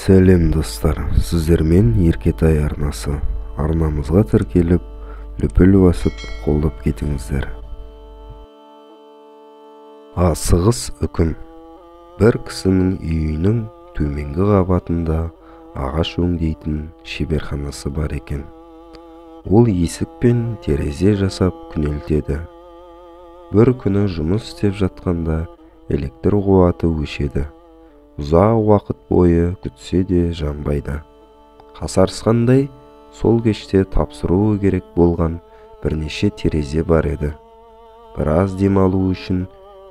Сәлем достар, сіздермен Еркетай арнасы. Арнамызға тіркеліп, лүпіл басып қолдап кетіңіздер. Асығыс үкім. Бір кісінің үйінің төменгі қабатында ағаш өңдейтін шеберханасы бар екен. Ол есік пен терезе жасап күнелтеді. Бір күні жұмыс істеп жатқанда электр қуаты өшеді. Ұзақ уақыт бойы күтсе де жанбайды. Қасарысқандай сол кеште тапсыруы керек болған бірнеше терезе бар еді. Біраз демалу үшін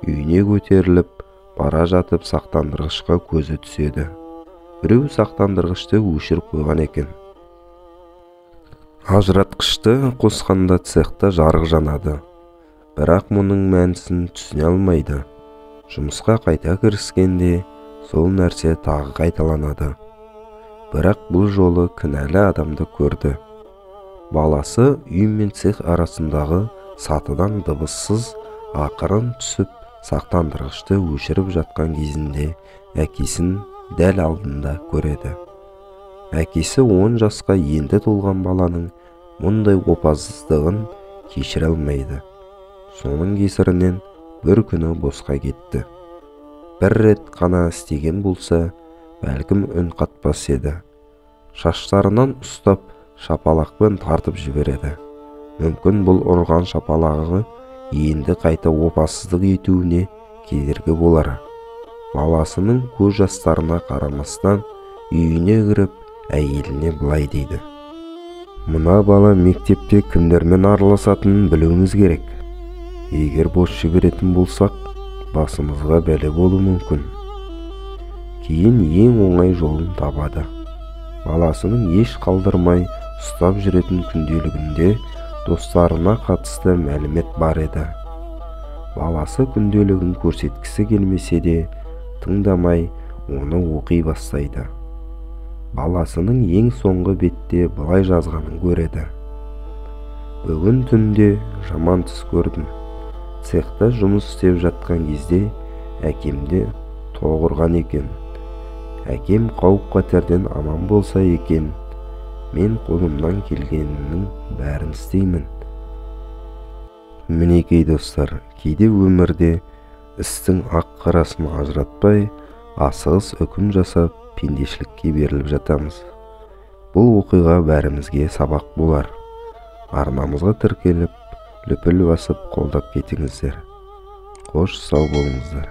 үйіне көтеріліп бара жатып сақтандырғышқа көзі түседі. Біреу сақтандырғышты өшіріп қойған екен. Ажыратқышты қосқанда цехта жарық жанады. Бірақ мұның мәнісін түсіне алмайды. Жұмысқа қайта кіріскенде сол нәрсе тағы қайталанады. Бірақ бұл жолы кінәлі адамды көрді. Баласы үй мен цех арасындағы сатыдан дыбыссыз ақырын түсіп, сақтандырғышты өшіріп жатқан кезінде әкесін дәл алдында көреді. Әкесі 10 жасқа енді толған баланың мұндай опасыздығын кешіре алмайды. Соның кесірінен бір күні босқа кетті. Бір рет қана істеген болса, бәлкім үн қатпас еді. Шаштарынан ұстап, шапалақпен тартып жібереді. Мүмкін бұл ұрған шапалағы енді қайта опасыздық етуіне кедергі болар. Баласының көз жастарына қарамастан үйіне кіріп, әйеліне былай дейді: "Мына бала мектепте кімдермен араласатынын білуіміз керек. Егер бос жіберетін болсақ, басымызға бәле болуы мүмкін." Кейін ең оңай жолын табады. Баласының еш қалдырмай ұстап жүретін күнделігінде достарына қатысты мәлімет бар еді. Баласы күнделігін көрсеткісі келмесе де, тыңдамай оны оқи бастайды. Баласының ең соңғы бетте былай жазғанын көреді: "Бүгін түнде жаман түс көрдім. Цехта жұмыс істеп жатқан кезде әкемде тоқ ұрған екен. Әкем қауіп-қатерден аман болса екен, мен қолымнан келгенінің бәрін істеймін." Мінекей достар, кейде өмірде істің ақ-қарасын ажыратпай, асығыс үкім жасап, пендешілікке беріліп жатамыз. Бұл оқиға бәрімізге сабақ болар. Арнамызға тіркеліп, лүпіл басып қолдап кетіңіздер. Қош сау болыңыздар.